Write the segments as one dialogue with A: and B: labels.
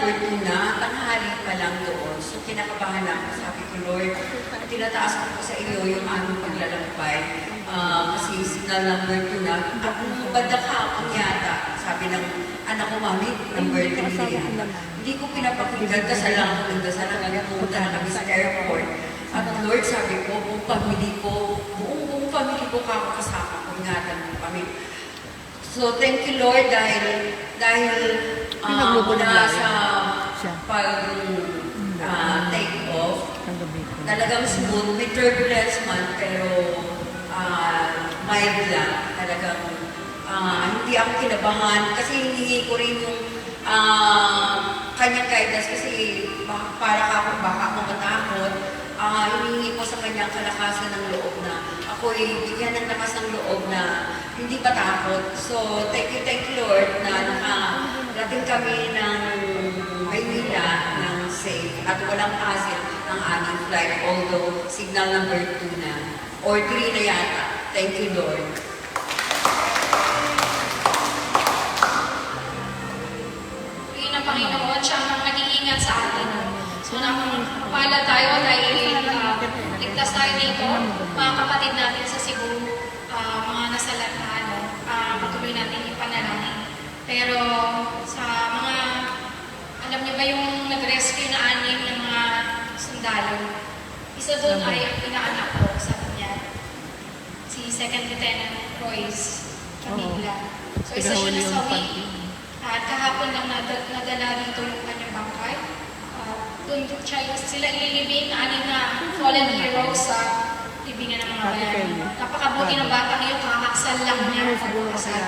A: number 2 na, tanghali pa lang doon. So kinakabahan ako, sabi ko, Lord, tinataas ko po sa iyo yung aming paglalakbay. Kasi signal number 2 na, banda ka akong yata, sabi ng anak ko, Mami, number 3 na yan. Hindi ko pinapakinggan, dasal lang ako ng dasal hanggang pumunta na kami sa airport. At Lord, sabi ko, buong pamilya ko kakasama ko, ingatan mo kami. So, thank you, Lord, dahil mula sa take off, talagang smooth, may turbulence man, pero mild lang. Talagang hindi ako kinabahan kasi hinihingi ko rin yung kanyang guidance kasi baka ako matakot. Hinihingi ko sa kanyang kalakasan ng loob na ako'y bigyan ng lakas ng loob na hindi patakot. So, thank you, Lord, na nakarating kami ng Maynila ng safe at walang hassle ang aming flight, although signal number 2 na, or 3 na yata. Thank you, Lord.
B: Pagin ng Panginoon, siya ang nag-iingat sa atin. So, napapala tayo dahil ligtas tayo dito, mga kapatid natin sa Cebu, mga nasa Lantano, patuloy natin ipanalangin. Pero sa mga, alam niyo ba yung nag-rescue na 6 ng mga sundalo? Isa doon ay ang pinaanak ko sa kanya, si Second Lieutenant Royce Camila. So isa siya nasawi. At kahapon lang nadala dito yung kanyang bangkay. Doon sila ililibing, 6 na fallen heroes sa libingan ng mga bayan. Napakabuti ng batang yun, kakaksal lang niya pagkakasal.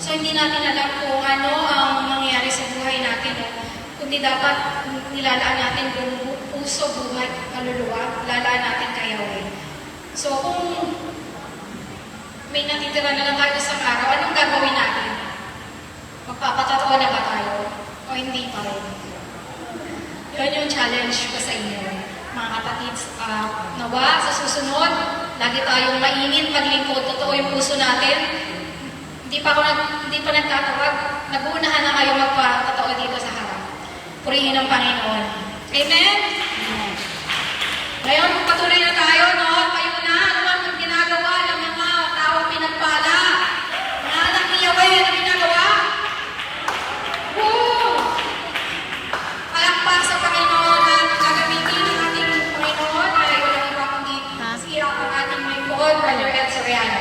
B: So hindi natin alam kung ano ang mangyayari sa buhay natin. Kundi dapat nilalaan natin kung puso, buhay, kaluluwa, lalaan natin kay Yahweh. So kung may natitira na lang tayo sa araw, anong gagawin natin? Magpapatotoo na ba tayo? O hindi pa rin? Yun yung challenge ko sa inyo. Mga kapatid, nawa sa susunod, lagi tayong mainit, maglingkod, totoo yung puso natin. Hindi pa nagtatawag, nag-uunahan na kayo magpatotoo dito sa harap. Purihin ang Panginoon. Amen? Ngayon, patuloy na tayo, no? Kayo na, ano ang ginagawa ng mga tao pinagpala? Mga anak ni Yahweh, ano ginagawa? Woo! Palakpak sa Panginoon at gagamitin ng ating Panginoon ay walang iba kundi sira ang ating lingkod, Brother Ed Soriano.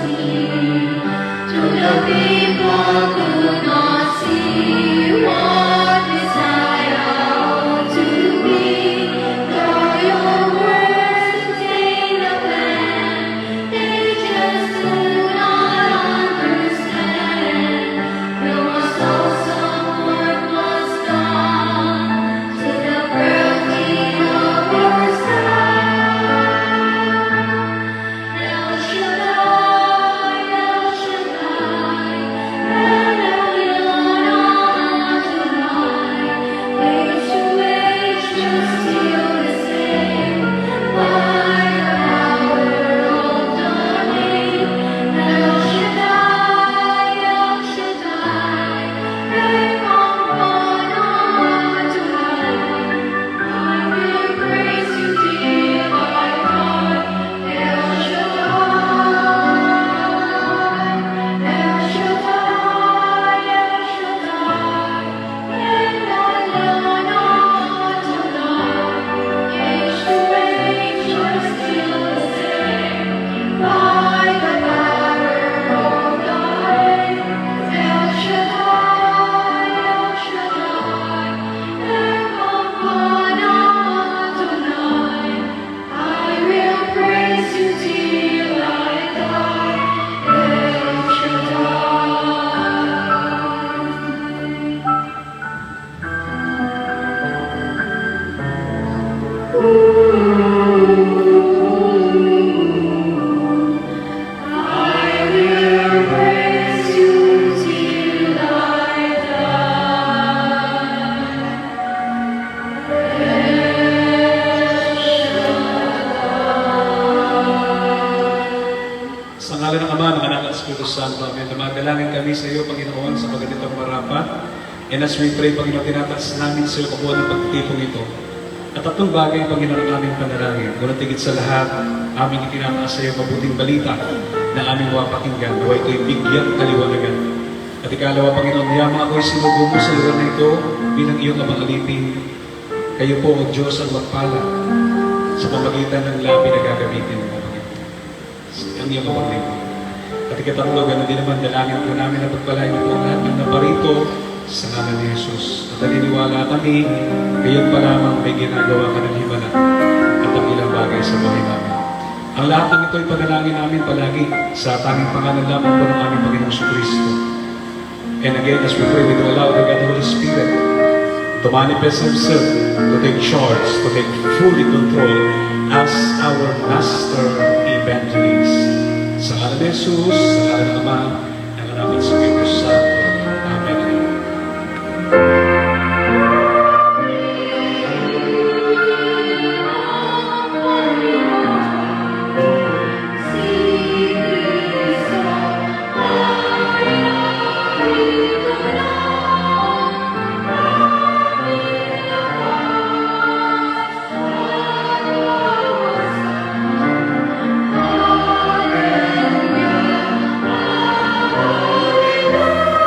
C: To the people could not see what Messiah to be. Though your words contain the plan, they just do not understand. There was also work was done to the birthing of your son. El Shaddai, El Shaddai, El Elyon Adonai, age to age you're still the same. By the power of the name, El Shaddai, El Shaddai, Rekon Adonai. I will praise you, dear my God, El Shaddai, El Shaddai, El Shaddai, El Elyon Adonai. Age to age you're still the same. By the power of the name, El Shaddai, El Shaddai, Rekon Adonai. I will praise you till I die, El Shaddai. I will praise you till I die.
D: Sa ngalan ng Ama, ng Anak at Espiritu Santo, Amen. Dumadalangin kami sa iyo, Panginoon, sa pagkatitang marapat. And as we pray, Panginoon, tinataas namin sa iyo kabuuan ng pagtitipong ito. At tatlong bagay, Panginoon, ang aming panalangin. Ngunit higit sa lahat, aming itinataas sa iyo mabuting balita na aming mapakinggan. Nawa ito'y bigyan kaliwanagan. At ikalawa, Panginoon, yamang ako'y sinugo mo sa lugar na ito bilang iyong abang alipin. Kayo po, O Diyos, ang magpala sa pamagitan ng labi na gagamitin mo, Panginoon. Ang iyong abang alipin. At ikatatlo, gano'n din naman, dalangin po namin na pagpalain niyo po ang lahat ng naparito sa ngalan ni Jesus. At naniniwala kami, ngayon pa lamang may ginagawa ka ng himala at ang ilang bagay sa buhay namin. Ang lahat ng ito ay panalangin namin palagi sa tanging pangalan lamang po ng aming Panginoong Kristo. And again, as we pray, we do allow the God, the Holy Spirit, to manifest Himself, to take charge, to take fully control as our Master Evangelist. Sa ngalan ni Jesus, sa ngalan ng Ama, ng Anak at Espiritu Santo. Amen.
C: Hallelujah.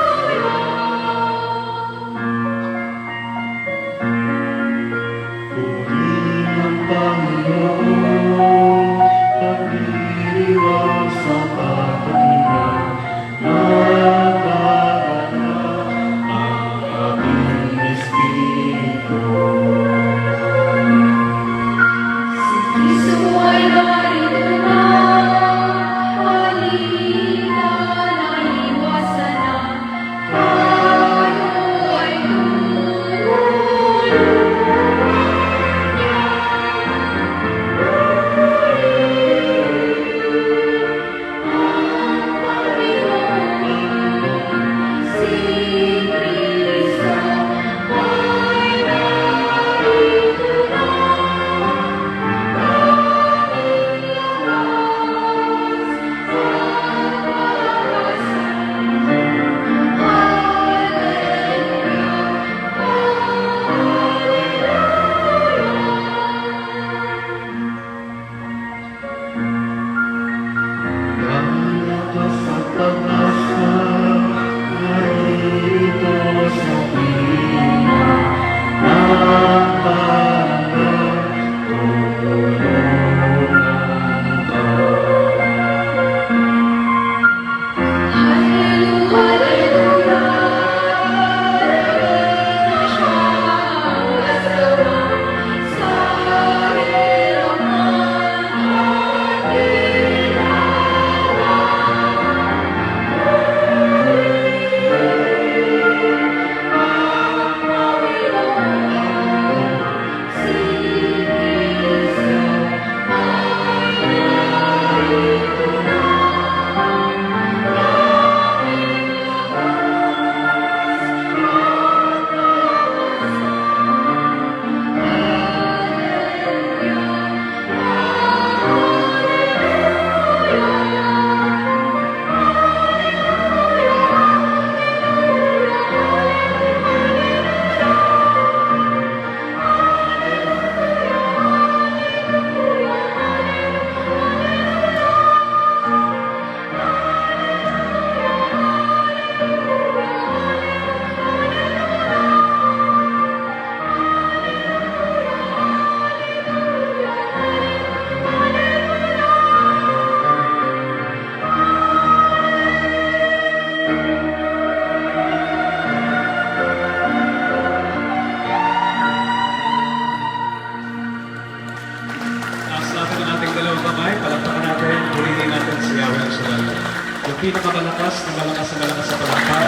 D: Yung pinakamalakas na malakas sa palakpak.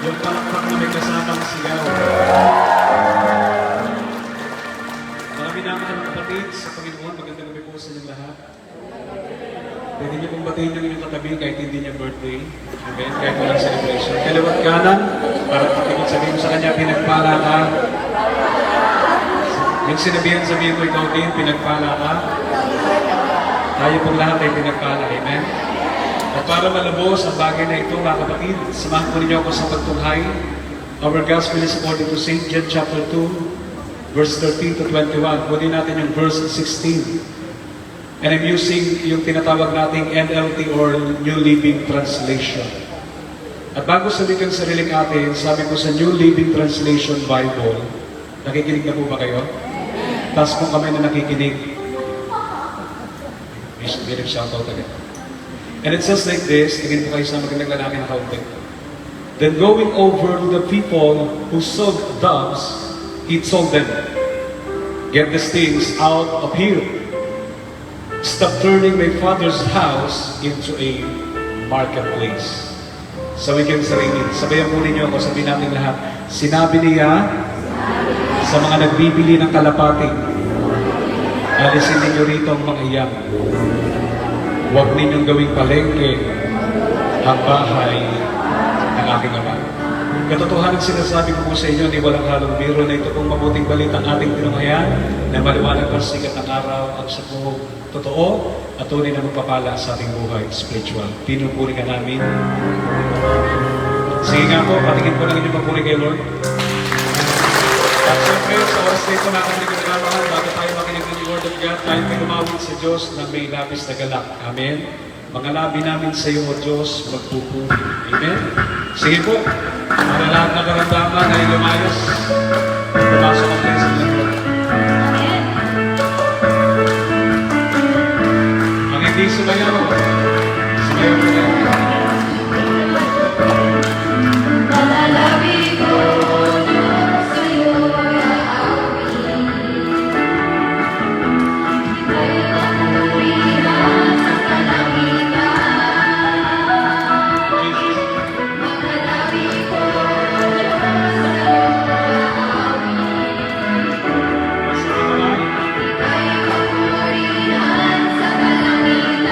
D: Yung palakpak na may kasamang sigaw. Mga minamahal na kapatid sa Panginoon, magandang gabi po sa inyong lahat. Pwede niyo pong batiin yung inyong katabi kahit hindi niya birthday. Amen? Kahit walang celebration. Kaliwat kanan, para patikot sabihin mo sa kanya, pinagpala ka. Yung sabihin mo ikaw din, pinagpala ka. Tayo pong lahat ay pinagpala. Amen? At para malubos ang bagay na ito, mga kapatid, samahan po ninyo ako sa pagtunghay. Our Gospel is according to St. John chapter 2, verse 13 to 21. Kunin natin yung verse 16. And I'm using yung tinatawag nating NLT or New Living Translation. At bago sabihin sa sariling atin, sabi ko sa New Living Translation Bible, nakikinig na po ba kayo? Taas po kami na nakikinig. May shoutout agad. And it says like this, tingin po kayo sa magandang lalaki na kaunti. Then going over to the people who sold doves, he told them, get these things out of here. Stop turning my father's house into a marketplace. So we can sarili. Sabayan po ninyo ako, sabihin natin lahat. Sinabi niya sa mga nagbibili ng kalapati, alisin ninyo rito ang mga iyak. Huwag ninyong gawing palengke ang bahay ng aking ama. Katotohanan sinasabi ko po sa inyo, ni walang halong biro na ito pong mabuting balita ang ating tinunghayan na maliwanag ang sikat ng araw at sa po totoo at tunay na magpapala sa ating buhay spiritual. Pinupuri ka namin. Sige nga po, patingin po lang inyong papuri kay Lord. At siyempre, sa oras na ito natin hindi ko nagmamahal, bago tayo makinig ng Word of God, tayo may lumawin sa Diyos na may labis na galak. Amen. Mga labi namin sa iyo, O Diyos, magpupuri. Amen. Sige po, para lahat ng karamdaman ay lumayos. Pumasok ang blessing ng Lord. Ang hindi sumayaw, sumayaw ko na.
C: Malalabi ko, Diyos, sa'yo aawin. Ika'y papurihan sa kalangitan. Malalabi ko, Diyos, sa'yo aawin. Ika'y papurihan sa kalangitan.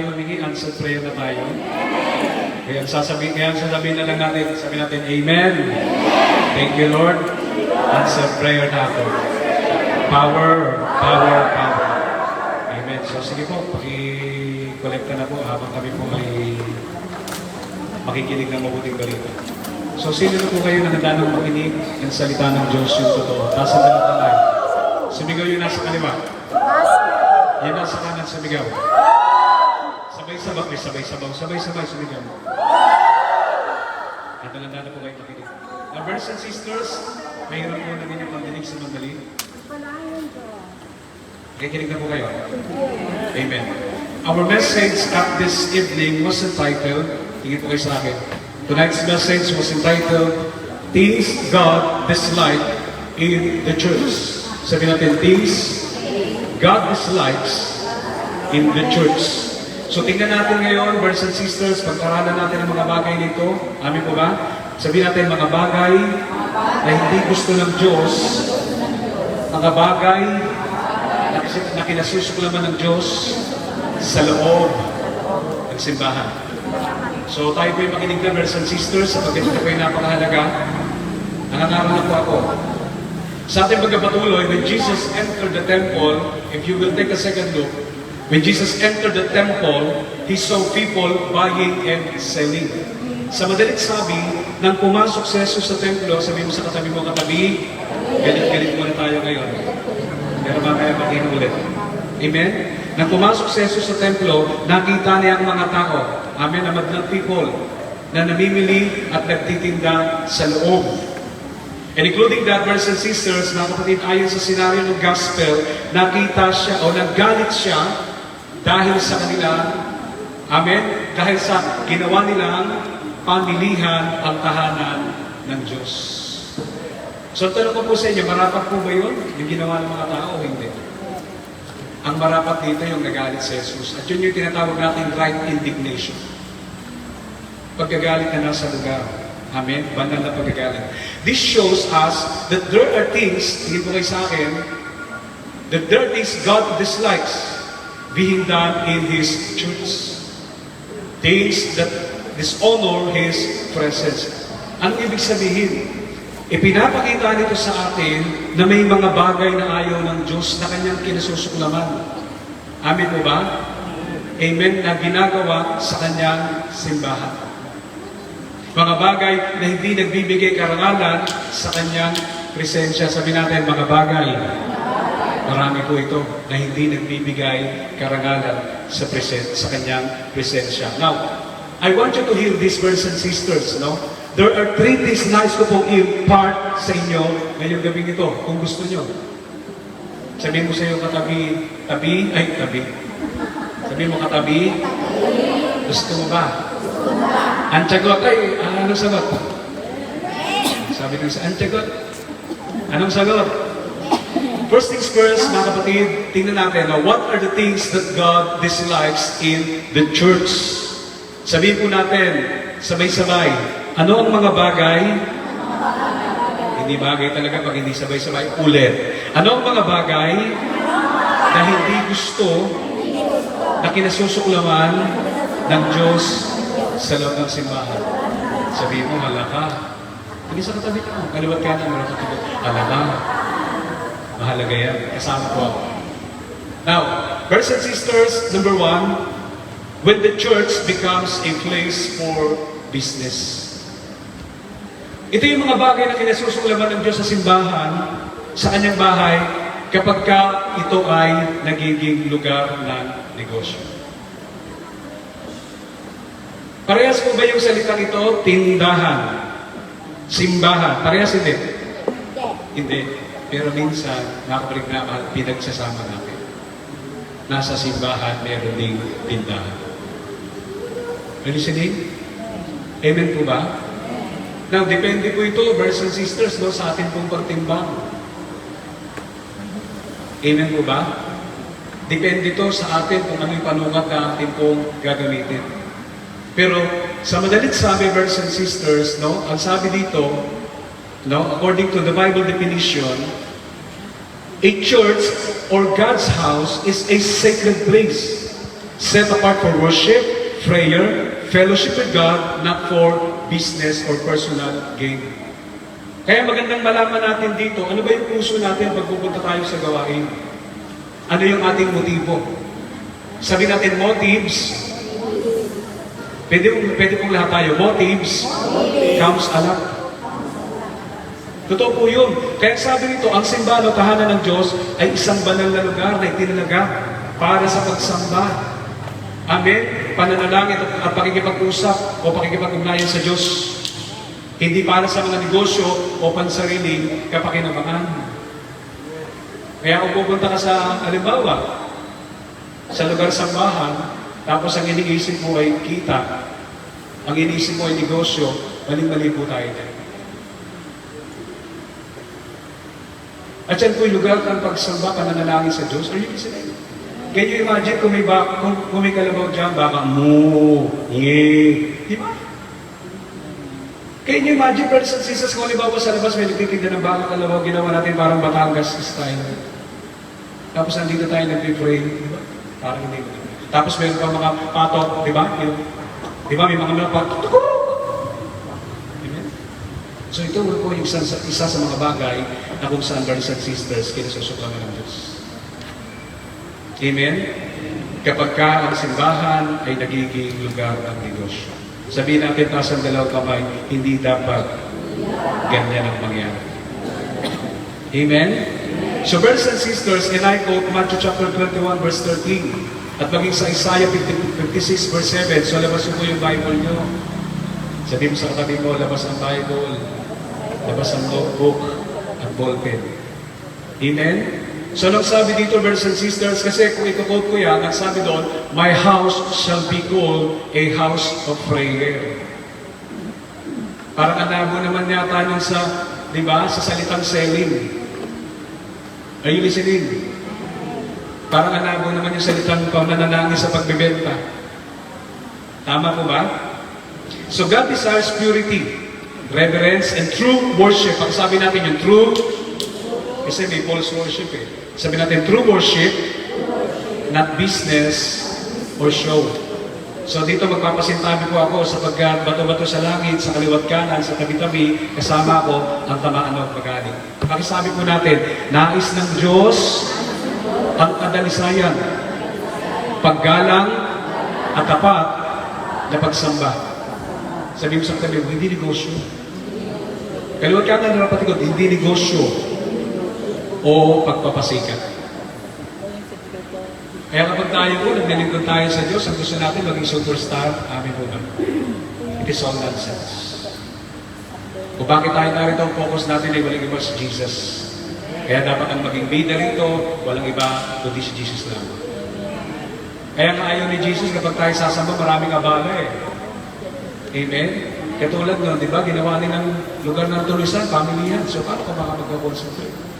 D: tayo humingi, answered prayer na tayo. Kaya sasabihin na lang natin, sabi natin, Amen. Thank you, Lord. Answered prayer na ako. Power, power, power. Amen. So sige po, paki-collecta na po habang kami po ay makikinig ng mabuting balita. So sino na po kayo na handa ng makinig ng salita ng Diyos yung totoo? Taas ang dalawang kamay. Sumigaw yung nasa kaliwa. Yan nasa kanan, sumigaw. Sabay-sabay, sabay-sabay sumigaw. Handa na po kayo makinig. Now, brothers and sisters, mayroon po na ninyong pandinig sa mandali. Kikinig na po kayo. Amen. Our message at this evening was entitled, tingin po kayo sa akin, tonight's message was entitled, Things God Dislikes in the Church. Sabi natin, Things God Dislikes in the Church. So tingnan natin ngayon, brothers and sisters, pag-aralan natin ang mga bagay nito. Amin po ba? Sabihin natin, mga bagay na hindi gusto ng Diyos, mga bagay na kinasusuklaman ng Diyos sa loob ng simbahan. So tayo po yung makinig na, brothers and sisters, sapagkat ito po yung napakahalaga. Nangangaral na po ako. Sa ating pagkapatuloy, when Jesus entered the temple, if you will take a second look, when Jesus entered the temple, He saw people buying and selling. Sa madalit sabi, nang pumasok si Jesus sa templo, sabi mo sa katabi mo, katabi, galit-galit muna tayo ngayon. Pero mamaya makinig ulit. Amen? Nang pumasok si Jesus sa templo, nakita niya ang mga tao, amen, na madlang people, na namimili at nagtitinda sa loob. And including that, brothers and sisters, mga kapatid, ayon sa senaryo ng gospel, nakita siya o naggalit siya dahil sa kanila, amen, dahil sa ginawa nilang pamilihan ang tahanan ng Diyos. So tanong ko po sa inyo, marapat po ba yun? Yung ginawa ng mga tao o hindi? Ang marapat dito yung nagalit sa Jesus. At yun yung tinatawag natin right indignation. Pagkagalit na nasa lugar. Amen? Banal na pagkagalit. This shows us that there are things, tingin po kayo sa akin, that there are things God dislikes being done in His church. Things that dishonor His presence. Ano ibig sabihin? Ipinapakita nito sa atin na may mga bagay na ayaw ng Diyos na Kanyang kinasusuklaman. Amen po ba? Amen, na ginagawa sa Kanyang simbahan. Mga bagay na hindi nagbibigay karangalan sa Kanyang presensya. Sabi natin, mga bagay. Marami po ito na hindi nagbibigay karangalan sa Kanyang presensya. Now, I want you to hear this, brothers and sisters, no? There are 3 things nais ko pong i-impart sa inyo ngayong gabing ito, kung gusto nyo. Sabihin mo sa iyo katabi, tabi. Sabihin mo katabi, gusto mo ba? Ang sagot ay, anong sagot? Sabi nyo sa sagot. Anong sagot? First things first, mga kapatid, tingnan natin, what are the things that God dislikes in the church? Sabihin po natin, sabay-sabay, ano ang mga bagay? Hindi bagay talaga pag hindi sabay-sabay. Ulit. Ano ang mga bagay na hindi gusto na kinasusuklaman ng Diyos sa loob ng simbahan? Sabihin mo, hala ka. Hindi sa katabi ka. Kaliwat ka na, meron katabi. Hala ka. Mahalaga yan. Kasama ko ako. Now, brothers and sisters, number 1, when the church becomes a place for business. Ito yung mga bagay na kinasusuklaman ng Diyos sa simbahan, sa kanyang bahay, kapag ka ito ay nagiging lugar ng negosyo. Parehas po ba yung salitang ito? Tindahan. Simbahan. Parehas hindi? Hindi. Pero minsan, nakapalik na pinagsasama natin. Nasa simbahan, meron ding tindahan. Are you listening? Amen po ba? Now, depende po ito, brothers and sisters, no, sa atin pong pagtimbang. Amen po ba? Depende ito sa atin kung ano yung panukat na atin pong gagamitin. Pero, sa madalit sabi, brothers and sisters, no, ang sabi dito, no, according to the Bible definition, a church or God's house is a sacred place. set apart for worship, prayer, fellowship with God, not for business or personal gain. Kaya magandang malaman natin dito, ano ba yung puso natin pag pupunta tayo sa gawain? Ano yung ating motibo? Sabi natin, motives. Pwede pong lahat tayo. Motives comes a lot. Totoo po yun. Kaya sabi nito, ang simbahan o tahanan ng Diyos ay isang banal na lugar na itinalaga para sa pagsamba. Amen? Pananalangin at pakikipag-usap o pakikipag-ugnayan sa Diyos. Hindi para sa mga negosyo o pansariling kapakinabangan. Kaya kung pupunta ka sa, halimbawa, sa lugar sambahan, tapos ang iniisip mo ay kita, ang iniisip mo ay negosyo, maling-mali po tayo dyan. At yan po yung lugar ng pagsamba, pananalangin sa Diyos. Are you listening? Can you imagine kung may kalabaw dyan, baka di ba? Can you imagine, brothers and sisters, kung halimbawa sa labas may nagtitinda ng baka kalabaw, ginawa natin parang Batangas style. Tapos nandito tayo nag-pray, di ba? Parang hindi mo. Tapos meron pa mga patok, di ba? Di ba? May mga patok. Amen? So ito po yung isa sa mga bagay na kung saan, brothers and sisters, kinasusukan ng Diyos. Amen? Kapag ka ang simbahan ay nagiging lugar ng negosyo. Sabihin natin, taas ang dalawang kamay, hindi dapat ganyan ang mangyari. Amen? So, brothers and sisters, and I quote Matthew chapter 21, verse 13, at maging sa Isaiah 56, verse 7, so labasin mo yung Bible nyo. Sabihin mo sa katabi mo, labas ang Bible, labas ang notebook, at ballpen. Amen? So, nang sabi dito, brothers and sisters, kasi kung ito-quote ko yan, nagsabi doon, my house shall be called a house of prayer. Parang anabo naman yata nun sa, di ba, sa salitang selling. Are you listening? Parang anabo naman yung salitang pananalangin sa pagbebenta. Tama po ba? So, God desires purity, reverence, and true worship. Pag sabi natin yung true, kasi may false worship eh. Sabi natin, true worship, not business or show. So dito magpapasintabi ko ako sapagkat bato-bato sa langit, sa kaliwat kanan, sa tabi-tabi, kasama ko ang tamaan ng pag-aling. Pakisabi po natin, nais ng Diyos ang kadalisayan, paggalang at tapat na pagsamba. Sabi mo sa katabi, hindi negosyo. Kaliwat kanan na napatigot, hindi negosyo o pagpapasikat. Kaya kapag tayo po, naglilingkod tayo sa Diyos, ang gusto natin maging superstar, amin po ba? It is all nonsense. Kung bakit tayo narito, ang focus natin ay walang iba si Jesus. Kaya dapat ang maging bida rito, walang iba, kundi si Jesus lang. Kaya nga ayaw ni Jesus, kapag tayo sasamba, maraming abala eh. Amen? Katulad nun, di ba, ginawa nilang lugar ng tulisan, pamilya. So, paano ka baka magkakonsentrate?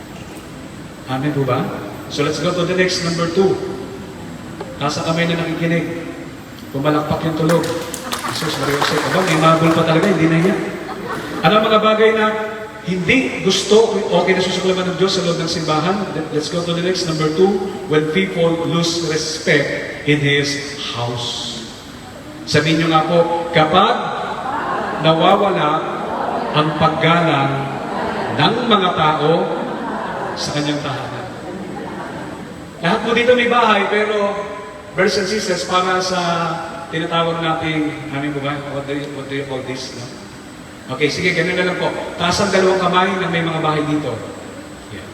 D: Amen po ba? So let's go to the next, number 2. Nasa kamay na nakikinig. Pumalakpak yung tulog. Jesus, Maria Jose. Aba, may mabul pa talaga, hindi na yan. Ano mga bagay na hindi gusto o kinasusuklaman ng Diyos sa loob ng simbahan? Let's go to the next, number 2. When people lose respect in His house. Sabihin nyo nga po, kapag nawawala ang paggalang ng mga tao sa kanyang tahanan. Lahat po dito may bahay, pero brothers and sisters, para sa tinatawag nating, amin po ba? What do you call this? No? Okay, sige, ganun na lang po. Taas ang dalawang kamay na may mga bahay dito. Yeah.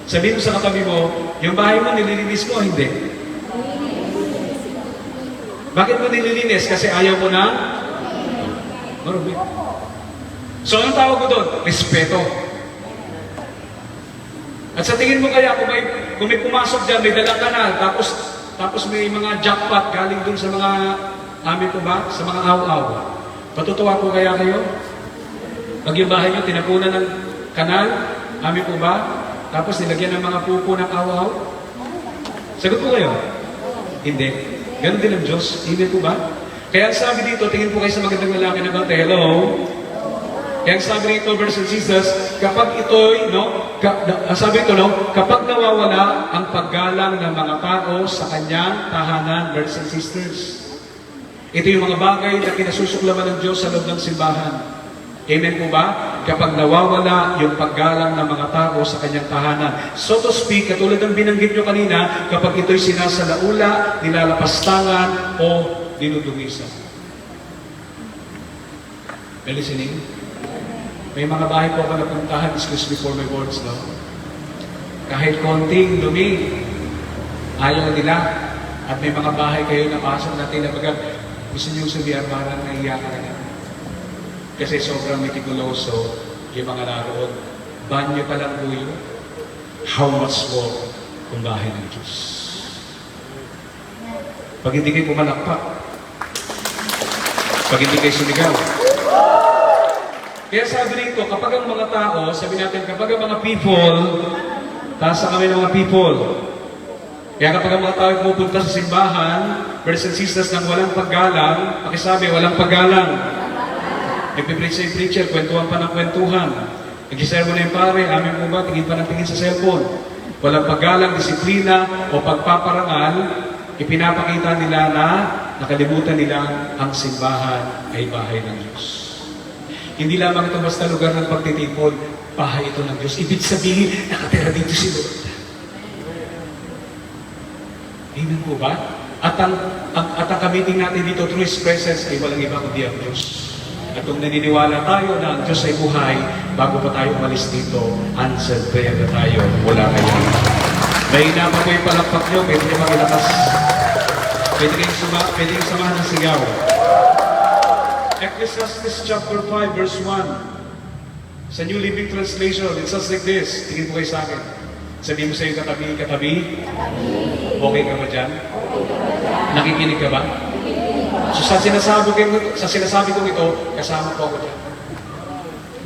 D: Sabihin mo sa katabi mo, yung bahay mo nililinis mo, hindi. Bakit mo nililinis? Kasi ayaw mo na? Marumi. So, anong tawag ko doon? Respeto. At sa tingin mo kaya, kung may pumasok dyan, may dala ka na, tapos may mga jackpot galing dun sa mga, amin po ba? Sa mga aw-aw. Matutuwa po kaya kayo? Pag yung bahay nyo, tinapunan ng kanal, amin po ba? Tapos nilagyan ng mga pupo ng aw-aw? Sagot po kayo? Hindi. Ganon din ang Diyos. Amen po ba? Kaya sabi dito, tingin po kayo sa magandang lalaki na bata, hello? Kaya ang sabi rito, brothers and sisters, kapag ito'y, ang sabi ito, kapag nawawala ang paggalang ng mga tao sa kanyang tahanan, brothers and sisters, ito yung mga bagay na kinasusuklaman ng Diyos sa loob ng simbahan. Amen po ba? Kapag nawawala yung paggalang ng mga tao sa kanyang tahanan. So to speak, katulad ng binanggit nyo kanina, kapag ito'y sinasalaula, nilalapastangan o dinudumisan. May listening? May mga bahay po ako napuntahan, excuse me for my words, no? Kahit konting dumi, ayaw nila. At may mga bahay kayo na pasok natin na baga, gusto nyo sabihan, parang naiiyakan na. Kasi sobrang mitikuloso yung mga naroon. Banyo pa lang po yun. How much more kung bahay ng Diyos? Pag hindi kayo pumalakpak, pag hindi kayo sumigaw. Kaya sabi rito, kapag ang mga tao, sabi natin, kapag ang mga people, tasa kami ng mga people. Kaya kapag ang mga tao pupunta sa simbahan, brothers and sisters, nang walang paggalang, pakisabi, walang paggalang. Nagpipreach sa preacher, kwentuhan pa ng kwentuhan. Nag-sermon na yung pare, amin po ba, tingin pa ng tingin sa cellphone. Walang paggalang, disiplina, o pagpaparangal, ipinapakita nila na nakalimutan nila ang simbahan ay bahay ng Diyos. Hindi lamang ito basta lugar ng pagtitipon, bahay ito ng Diyos. Ibig sabihin, nakatira dito si Lord. Amen po ba? At ang kamiting natin dito through His presence ay walang iba kundi ang Diyos. At kung naniniwala tayo na ang Diyos ay buhay, bago pa tayo umalis dito, answered prayer na tayo, wala kayo. May inama po yung palakpak nyo, pwede nyo makilakas. Pwede kayong samahan ng sigaw. Ecclesiastes chapter 5, verse 1. Sa New Living Translation, it says like this. Tingin po kayo sa akin. Sabihin mo sa iyo, katabi. Okay ka ba dyan? Nakikinig ka ba? So sa sinasabi ko ito, kasama po ako dyan.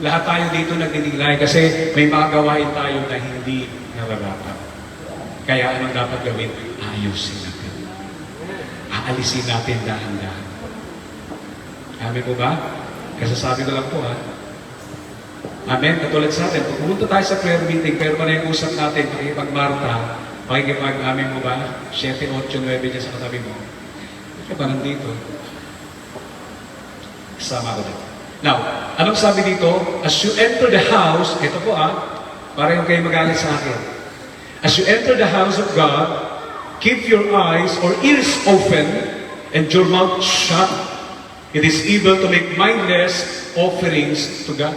D: Lahat tayo dito nagdinilay kasi may mga gawain tayo na hindi nararapat. Kaya anong dapat gawin? Ayusin natin. Aalisin natin dahan-dahan. Amen po ba? Kasasabi ko lang po ha. Amen. Katulad sa atin, kung pumunta tayo sa prayer meeting, pero manay-usap natin, pakikipag-Marta, pakikipag-amin mo ba? 7, 8, 9 dyan sa katabi mo. Hindi ka ba nandito? Kasama ko dito. Now, anong sabi dito? As you enter the house, ito po para yung kayo magalit sa akin. As you enter the house of God, keep your eyes or ears open and your mouth shut. It is evil to make mindless offerings to God.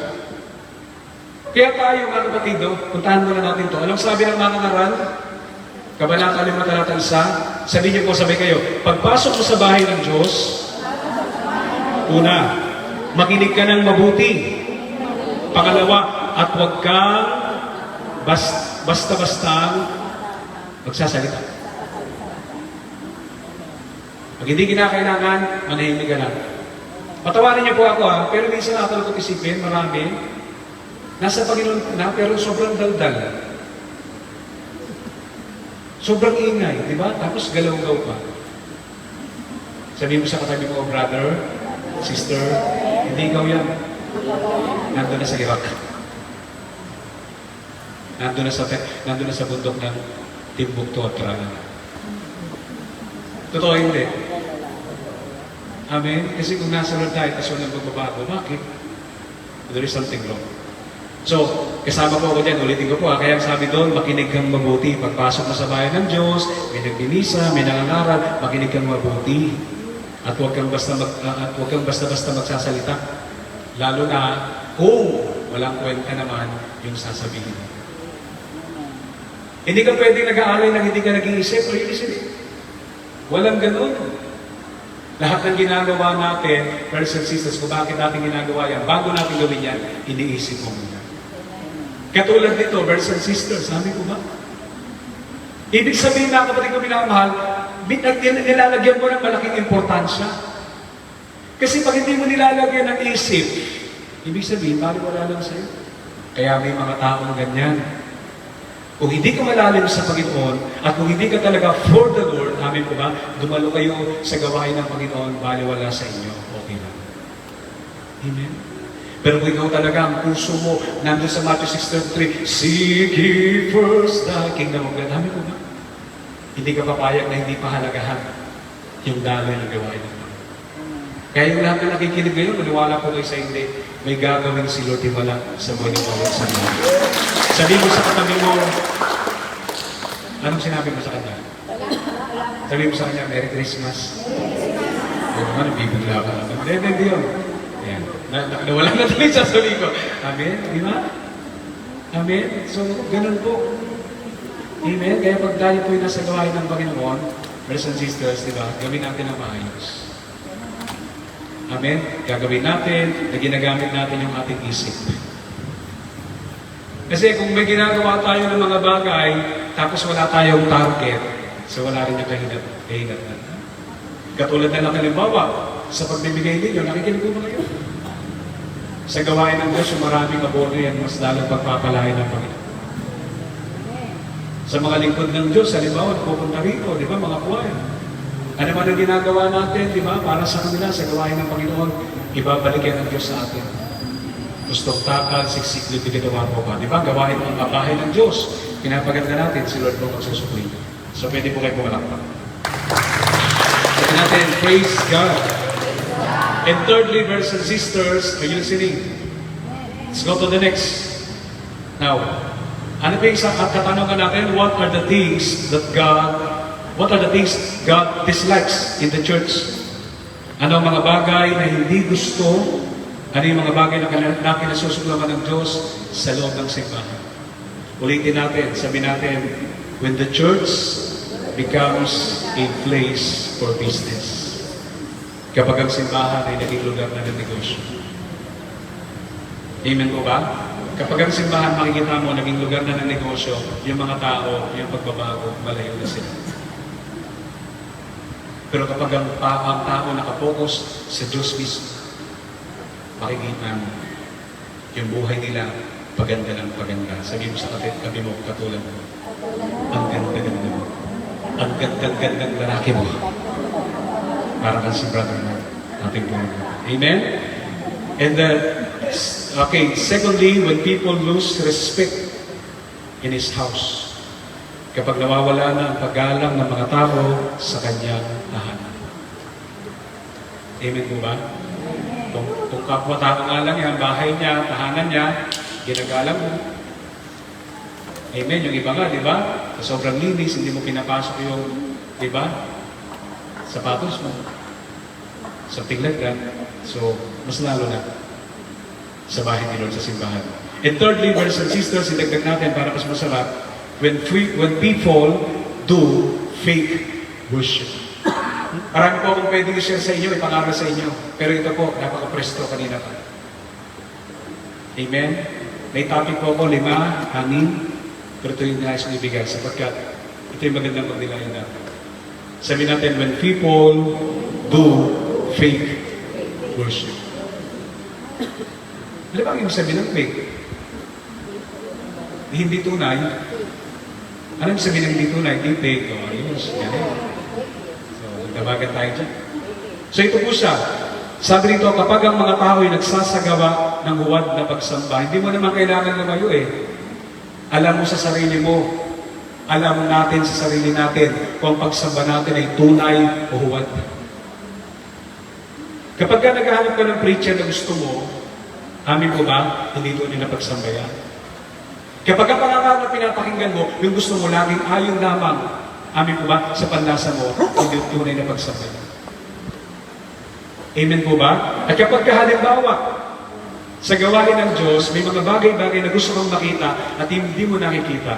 D: Kaya tayo mga kapatid, puntahan muna natin to. Anong sabi ng mga ngaral? Kabanata 5, talata 1. Sabihin niyo po, sabay kayo, pagpasok mo sa bahay ng Diyos, una, makinig ka ng mabuti. Pangalawa, at huwag kang basta-bastang magsasalita. Pag hindi kinakailangan, manahimik ka lang. Patawarin niyo po ako pero minsan nakalukot isipin, marami, nasa Panginoon na, pero sobrang daldal. Sobrang ingay, di ba? Tapos galaw-gaw pa. Sabihin mo sa katabi mo, brother, sister, hindi ikaw yan. Nandun na sa Iraq. Nandun na sa bundok ng Timbuktu at Trana. Totoo hindi. Amen? Kasi kung nasa Lord tayo, tapos walang magbabago, bakit? There is something wrong. So, kasama po ako dyan, ulitin ko po kaya sabi doon, makinig kang mabuti. Pagpasok mo sa bayan ng Diyos, may nagbinisa, may nangangaral, makinig kang mabuti. At huwag kang basta-basta magsasalita. Lalo na kung walang kwenta naman yung sasabihin mo. Hindi ka pwedeng nag-aalay nang hindi ka nag-iisip o iisip. Walang ganun. Lahat ng ginagawa natin, brothers and sisters, kung bakit natin ginagawa yan, bago natin gawin yan, iniisip mo muna. Katulad nito, brothers and sisters, sabi ko ba? Ibig sabihin na kapatid ko minamahal, nilalagyan mo ng malaking importansya. Kasi pag hindi mo nilalagyan ng isip, ibig sabihin, wala lang sa'yo. Kaya may mga taong ganyan. Kung hindi ka malalim sa Panginoon, at kung hindi ka talaga for the Lord, amin po ba, dumalo kayo sa gawain ng Panginoon, baliwala sa inyo, okay lang. Amen? Pero kung ikaw talaga, ang puso mo, nandun sa Matthew 6:33, seek ye first the kingdom of God. Dami ko ba? Hindi ka papayag na hindi pahalagahan yung daloy ng gawain ng Panginoon. Kaya yung lahat na nakikinig ngayon, maniwala po kayo sa hindi, may gagawin si Lord Timala sa mga nagawin sa mga. Sabi mo sa katabi mo, anong sinabi mo sa kanya? Sabi mo sa kanya, Merry Christmas. O naman, bibigla ka naman. Hindi yun. Ayan. Nawala na tuloy sa suli ko. Amen? Di ba? Amen? So, ganun po. Amen? Kaya pag tayo po'y nasa gawain ng Panginoon, brothers and sisters, di ba? Gawin natin ang maayos. Amen? Gagawin natin na ginagamit natin yung ating isip. Kasi kung may ginagawa tayo ng mga bagay, tapos wala tayong target, so wala rin yung kahinatan. Katulad na lang halimbawa, sa pagbibigay ninyo, nakikinig po ba kayo? Sa gawain ng Diyos, yung maraming abono yan, mas lalong pagpapalain ng Panginoon. Sa mga lingkod ng Diyos, halimbawa, pupunta rito, di ba, mga kuwain. Ano man ang ginagawa natin, di ba, para sa kanila, sa gawain ng Panginoon, ibabalik yan ng Diyos sa atin. Gustong takal, siksik, litig, ito mga po ba? Di ba, gawain ng bahay ng Diyos, pinapaganda natin, si Lord po magsusupli. So, pwede po kayo pumalakpak. Sabi natin, praise God. And thirdly, brothers and sisters, are you listening? Let's go to the next. Now, ano ba yung isang katanungan natin? What are the things God dislikes in the church? Ano ang mga bagay na hindi gusto? Ano yung mga bagay na kinasusuklaman ng Diyos sa loob ng simbahan? Ulitin natin, sabi natin, when the church becomes a place for business. Kapag ang simbahan ay naging lugar na ng negosyo. Amen po ba? Kapag ang simbahan makikita mo naging lugar na ng negosyo, yung mga tao, yung pagbabago, malayo na sila. Pero kapag ang tao nakapokus sa Diyos mismo, makikita mo yung buhay nila paganda ng paganda. Sabi mo sa katabi mo, katulad mo, ang ganda-ganda mo. Ang ganda-ganda ng lalaki mo. Para kang si brother mo, ating buhay. Amen? And okay, secondly, when people lose respect in His house, kapag nawawala na ang paggalang ng mga tao sa kanyang tahanan. Amen po ba? Kung kapwa-tao nga lang yan, bahay niya, tahanan niya, ginagalang mo. Amen, yung iba nga, di ba? Sa sobrang linis, hindi mo pinapasok yung, di ba? Sapatos mo. Something like that. So, mas lalo na sa bahay ni Lord, sa simbahan. And thirdly, brothers and sisters, idagdag natin para mas masarap, when people do fake worship. Marami po akong pwedeng i-share sa inyo, ipangaral sa inyo. Pero ito po, napaka-presto kanina pa. Amen? May topic po ako, 5, 6, pero ito yung nais kong ibigay sapagkat ito yung magandang pagnilayan natin. Sabi natin, when people do fake worship. Ano ba ang ibig sabihin ng fake? Hindi tunay. Ano ang sabihin ng hindi tunay? Hindi fake. O, ayos. Ganun. So, nagdabagan tayo dyan. So, ito po siya. Sabi rito, kapag ang mga tao ay nagsasagawa ng huwad na pagsamba, hindi mo naman kailangan lumayo eh. Alam mo sa sarili mo, alam natin sa sarili natin kung ang pagsamba natin ay tunay o huwad. Kapag ka naghahanap ka ng preacher na gusto mo, amin ko ba, hindi tunay na pagsamba yan? Kapag ang pangaral na pinapakinggan mo, yung gusto mo laging ayon lamang, amin ko ba, sa panlasa mo, hindi tunay na pagsamba yan. Amen po ba? At kapag halimbawa, sa gawain ng Diyos, may mga bagay-bagay na gusto mong makita at hindi mo nakikita.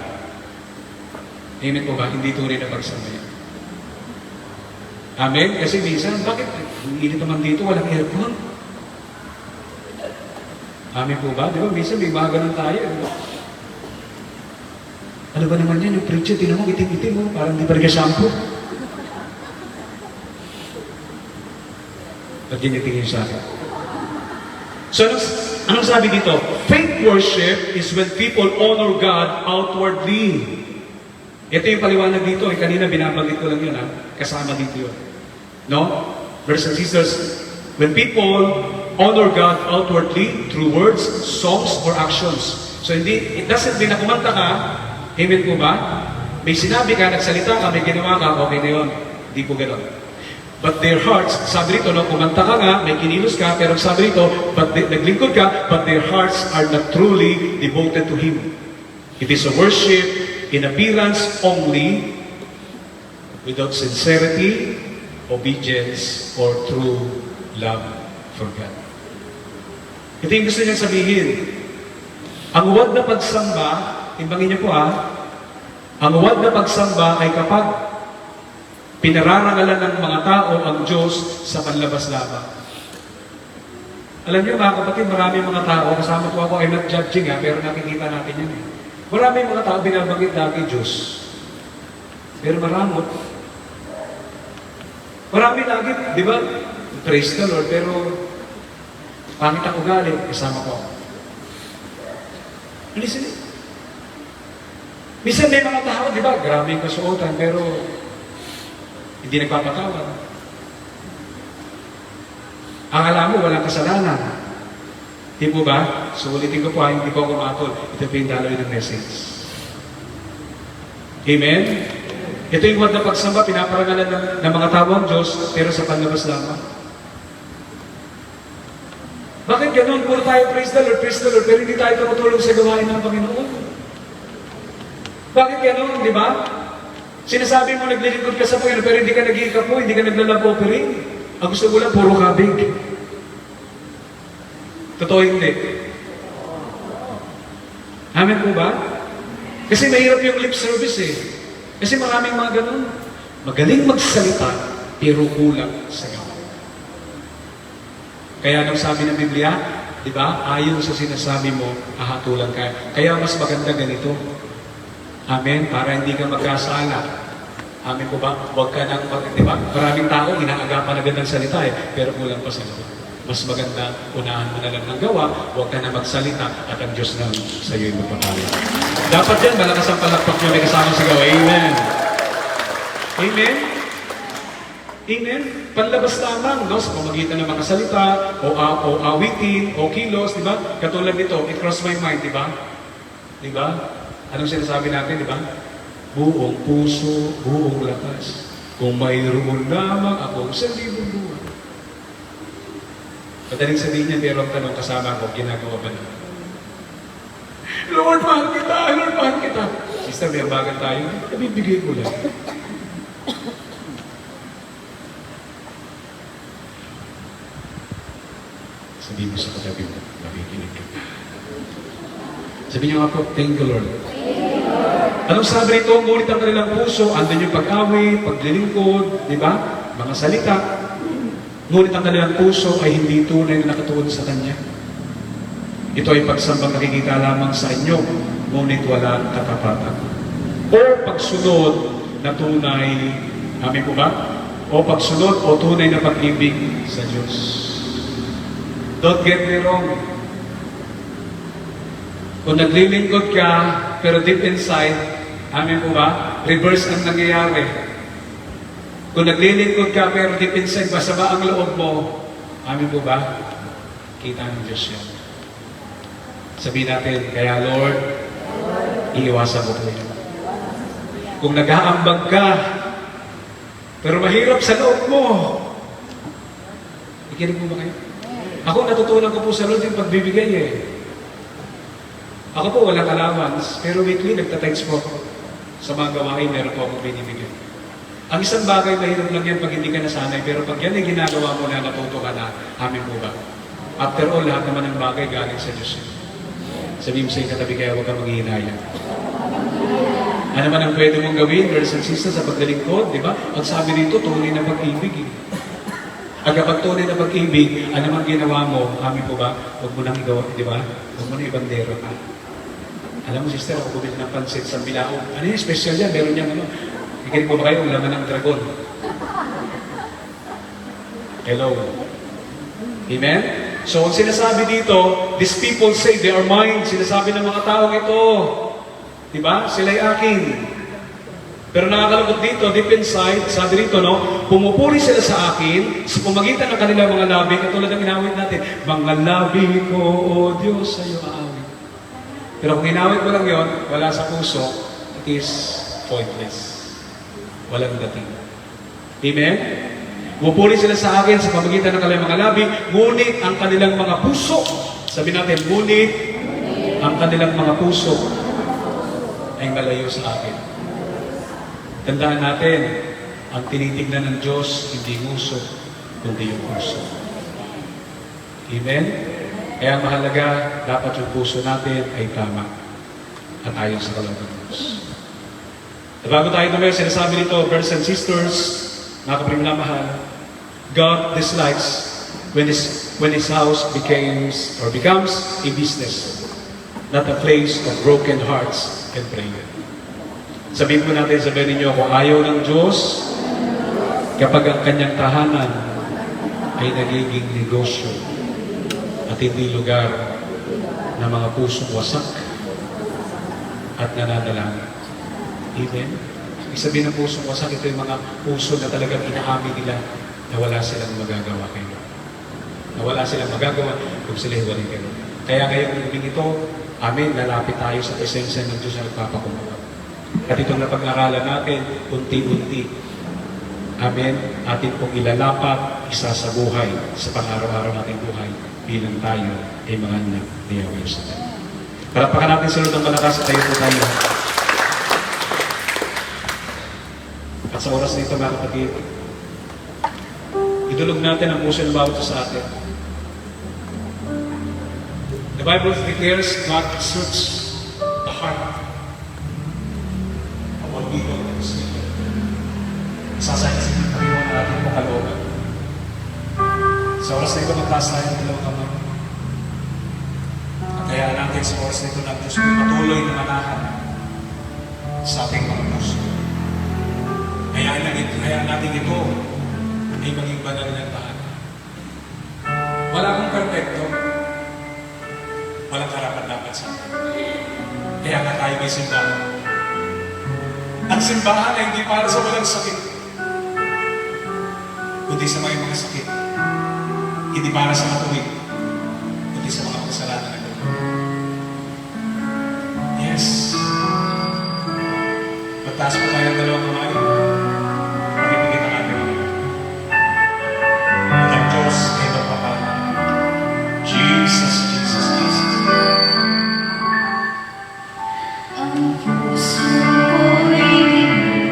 D: Amen po ba? Hindi tunay na pagsamba yan. Amen? Kasi minsan, bakit? Init naman dito, walang aircon. Amen po ba? Di ba? Minsan may mga ganun tayo. Ano ba naman yan? Yung preacher, tinan mo, itim-itim mo. Parang di pa rin shampoo. At dinitingin sa akin. So, anong sabi dito? Faith worship is when people honor God outwardly. Ito yung paliwanag dito. Kanina binabanggit ko lang yun. Kasama dito yun. No? Brothers and sisters, when people honor God outwardly through words, songs, or actions. So it doesn't mean na kumanta ka, amen po ba? May sinabi ka, nagsalita ka, may ginawa ka, okay na yun. Hindi po gano'n. But their hearts, sabi rito, no, kumanta ka nga, may kinilos ka, pero sabi rito, naglingkod ka, but their hearts are not truly devoted to Him. It is a worship in appearance only, without sincerity, obedience, or true love for God. Ito yung gusto niyang sabihin. Ang huwag na pagsamba, timbangin niyo po ang huwag na pagsamba ay kapag pinararangalan ng mga tao ang Diyos sa panlabas-labas. Alam niyo mga kapatid, marami mga tao, kasama po ako, I'm not judging pero nakikita natin yan. Marami mga tao binabanggit lagi Diyos. Pero maramot. Marami lagi, di ba? Praise the Lord, pero pangit ang ugali, kasama ko. Listen. Minsan may mga tao, di ba? Grabe yung kasuotan, pero hindi nagpapatawad. Ang alam mo, walang kasalanan. Di po ba? So ulitin ko po, hindi ko kumatol. Ito po yung daloy ng message. Amen? Ito yung huwag na pagsamba, pinaparangalan ng mga tao ang Diyos, pero sa panlabas lamang. Bakit ganun? Puro tayo praise the Lord, pero hindi tayo tumutulong sa gawain ng Panginoon. Bakit ganun, di ba? Sinasabi mo naglilingkod ka sa Panginoon, pero hindi ka nag-iikapo, hindi ka naglalab-offering. Ang gusto mo lang, puro kabig. Totoo hindi. Amen po ba? Kasi mahirap yung lip service Kasi maraming mga ganun. Magaling magsalita, pero kulang sa gawa. Kaya nung sabi ng Biblia, di ba, ayon sa sinasabi mo, ahatulan ka. Kaya mas maganda ganito. Amen? Para hindi ka magkasala. Amen po ba? Huwag ka nang, di ba? Maraming tao, inaagapan agad ng salita pero kulang pa sa gawa. Mas maganda, unahan mo na lang ng gawa, huwag ka na magsalita, at ang Diyos na sa iyo ay magpapala. Dapat yan, malakas ang palakpak nyo, may kasama sa gawa. Amen? Amen? Amen? Panlabas lamang, no? Sa pamagitan ng mga salita, o awitin, o kilos, di ba? Katulad nito, it crossed my mind, di ba? Di ba? Anong sinasabi natin, di ba? Buong puso, buong lakas. Kung mayroon lamang akong 1,000 buwan. Madaling sabihin niya, pero ang tanong kasama ko, ginagawa ba na? Lord, mahal kita! Lord, mahal kita! Sister, may ambagan tayo. Nabibigay ko lang. Sabihin mo sa katabi mo, nakikinig ka. Sabihin niyo nga po, thank you, Lord. Anong sabi rito? Ngunit ang kanilang puso, andun yung pag-awi, paglilingkod, di ba? Mga salita. Ngunit ang kanilang puso ay hindi tunay na nakatuon sa Kanya. Ito ay pagsambang nakikita lamang sa inyo, ngunit walang katapatan. O pagsunod na tunay, amin po ba? O pagsunod o tunay na pag-ibig sa Diyos. Don't get me wrong. Kung naglilingkod ka, pero deep inside, amin po ba? Reverse ang nangyayari. Kung naglilingkod ka, pero deep inside, masama ang loob mo, amin po ba? Kita ng Diyos yan. Sabihin natin, kaya Lord, iiwasan mo po yun. Kung nag-aambag ka, pero mahirap sa loob mo, ikinig mo ba kayo? Ako natutunan ko po sa Lord yung pagbibigay Ako po walang allowance, pero weekly nagtatimes po ako. Sa mga gawain, meron po akong binibigay. Ang isang bagay, mahirap lang yan pag hindi ka nasanay, pero pag yan ay ginagawa mo na, natuto ka na, amin po ba? After all, lahat naman ng bagay galing sa Diyos. Sabihin mo sa yung katabi, kaya huwag kang maghihinayang. Ano man ang pwede mong gawin, brothers and sisters, sa paggalingkod, di ba? Ang sabi dito, tunay na pag-ibig. Ang kapag tunay na pag-ibig, ano man ginawa mo, amin po ba? Huwag mo nang igawa, di ba? Huwag mo nang ibandero ka. Alam mo, sister, ako bumili ng pansit sa Bilao. Ano yung special yan? Meron niyang ano? Ikinig mo ba kayo? Ang laman ng dragon. Hello. Amen? So, ang sinasabi dito, these people say they are mine. Sinasabi ng mga taong ito. Diba? Sila'y akin. Pero nakakalungkot dito, deep inside, sabi rito, no, pumupuri sila sa akin sa pamagitan ng kanilang mga labi, katulad ng inawit natin, mga labi ko, O Diyos, sa'yo aawit. Pero kung inawit mo lang yon, wala sa puso, it is pointless. Walang dating. Amen? Pumupuri sila sa akin sa pamagitan ng kanilang mga labi, ngunit ang kanilang mga puso, sabi natin, ngunit ang kanilang mga puso ay malayo sa akin. Tandaan natin, ang tinitignan ng Diyos, hindi nguso, kundi yung puso. Amen? Kaya mahalaga, dapat yung puso natin ay tama at ayon sa kalooban ng Diyos. Bago tayo tumayo, sinasabi nito, brothers and sisters, mga kapinamahal, God dislikes when His house becomes a business, not a place of broken hearts and prayer. Sabihin po natin, sabihin ninyo, kung ayaw ng Diyos, kapag ang kanyang tahanan ay nagiging negosyo at hindi lugar ng mga pusong wasak at nananalangin. Amen? Ibig sabihin ng pusong wasak, ito yung mga puso na talagang inaamin nila na wala silang magagawa kayo. Na wala silang magagawa kung sila hiwalay kayo. Kaya ngayong ibig ito, amin, lalapit tayo sa presensya ng Diyos na nagpapakumbaba. At itong napag-aralan natin, unti-unti, amen, atin pong ilalapat, isa sa buhay, sa pang-araw-araw nating buhay, bilang tayo ay mga anak ni Yahweh sa Diyos. Palapakan natin sa Lord ng malakas at tayo po tayo. At sa oras nito, mga kapatid, idulog natin ang puso ng bawat sa atin. The Bible declares God searches the heart. People in this people. Sasayasin tayo ang ating mga kalooban. Sa oras na ito, magtaas tayo ng dalawang kamay. At kaya natin sa oras na ito ng Diyos patuloy na manahan sa ating mga puso. Hayaan natin ito ay maging banal ng tahan. Wala akong perfecto. Walang karapat-dapat sa atin. Kaya nga tayo may simbahan. Ang simbahan ay hindi para sa walang sakit, kundi sa mga sakit. Hindi para sa matuwid, kundi sa mga kasalanan ng Diyos. Yes. Magtaas po tayo ng dalawang kamay. Pagpipigit ang ating mga ito. Ang Diyos ay magpapala. Jesus, Jesus, Jesus.
C: Ang puso ko'y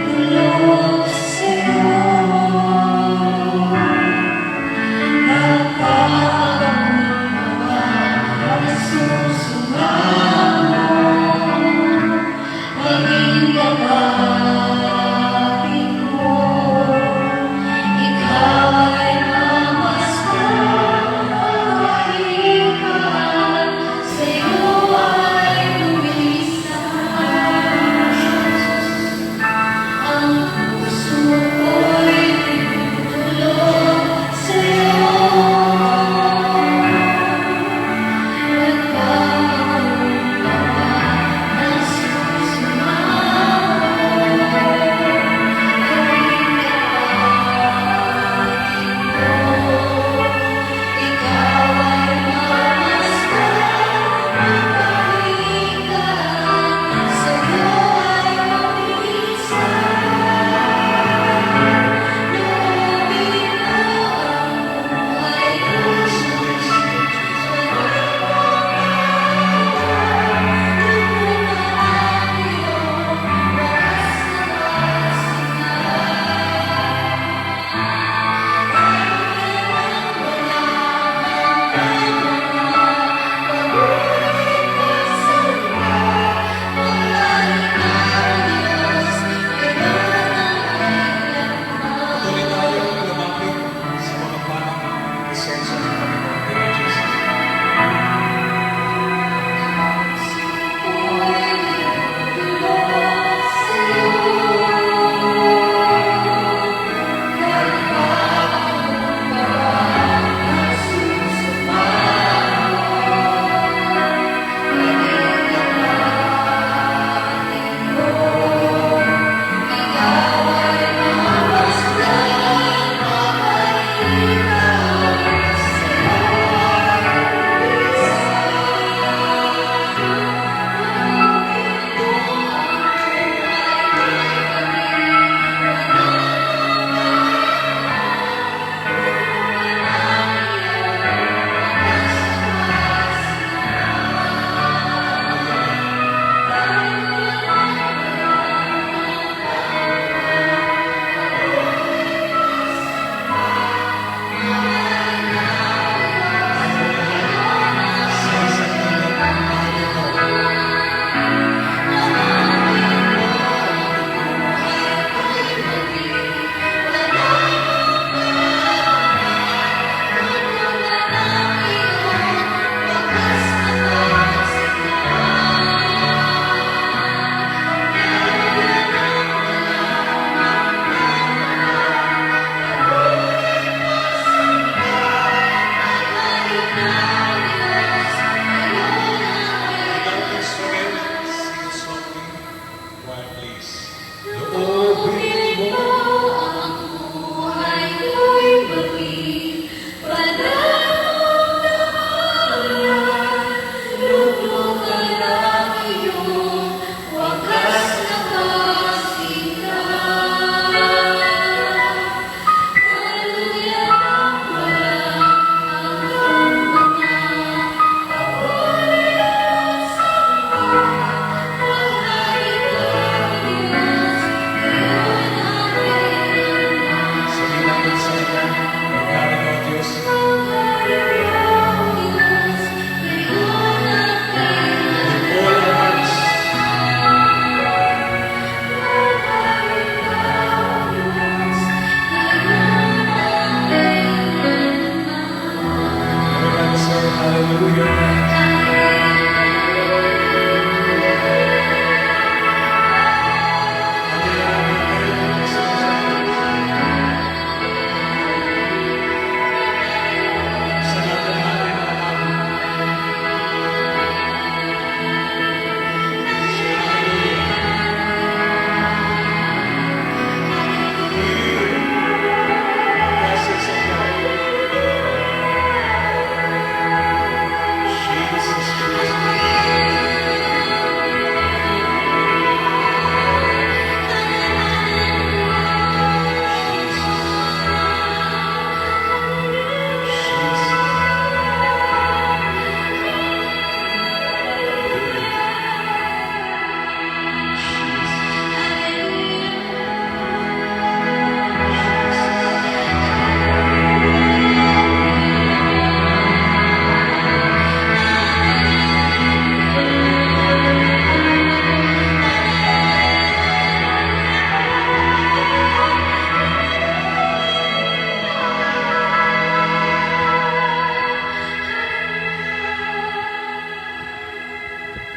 C: tulog sa'yo. Kapag nagsusumamo, maging kapag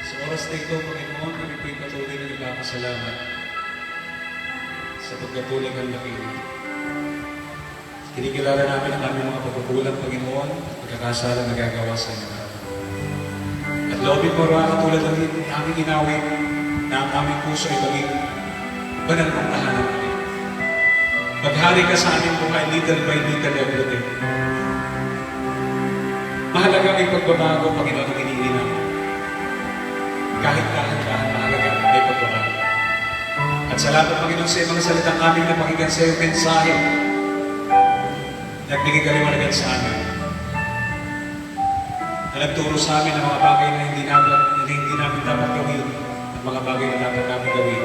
D: Sa oras na ito, Panginoon, kami po'y patuloy na nagpapasalamat sa pagkatuloy ng laki. Kinikilala namin ang aming mga pagkukulang, Panginoon, at pagkakasala na gagawa sa inyo. At loobin mo raw katulad ng aming inawin na ang aming puso ay maging banal ng tahanan namin. Maghari ka sa aming buhay little by little every day. Mahalaga ang pagbabago, Panginoon, ang iniingi namin. Kahit dahan-dahan mahalaga may pagbabago. At salamat, Panginoon, sa mga salitang aming napakinggan sa iyong mensahe. Nagbigay kaliwanagan sa amin. Na nagturo sa amin ng mga bagay na hindi namin dapat gawin at mga bagay na dapat namin gawin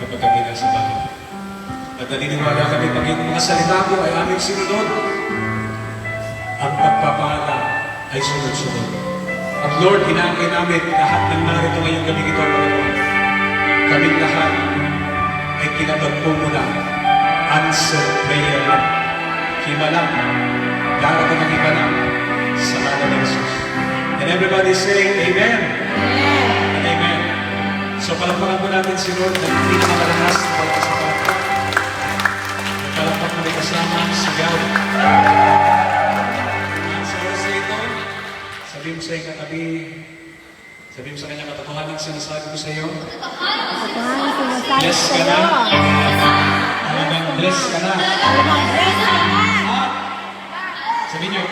D: kapag kami nasa bahay. At naniniwala kami, Panginoon, mga salita ko ay aming sinunod. Ang pagpapala ay sunod-sunod. At Lord, hinangin namin lahat ng narito ngayong gabi ito, Panginoon. Kaming lahat ay kinatagpo mo na answered prayer lang. Himalang, darating ang himalang sa ngalan ng Jesus. And everybody say, Amen. And Amen. So palakpakan po natin si Lord na hindi na makalakas ng pagkasapat. Palakpak na may kasama ang sigaw. Sa oras na ito, sabihin mo sa iyong katabi, sabihin mo sa kanya katotohanan ang sinasabi ko sa iyo. Bless ka na. Talagang bless ka na. Sabihin niyo,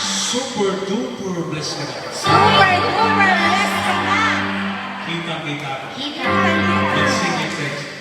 D: super duper bless ka na.
C: Super duper blessed ka na.
D: Kita-kita ka.
C: Kita.
D: Let's sing it, friends.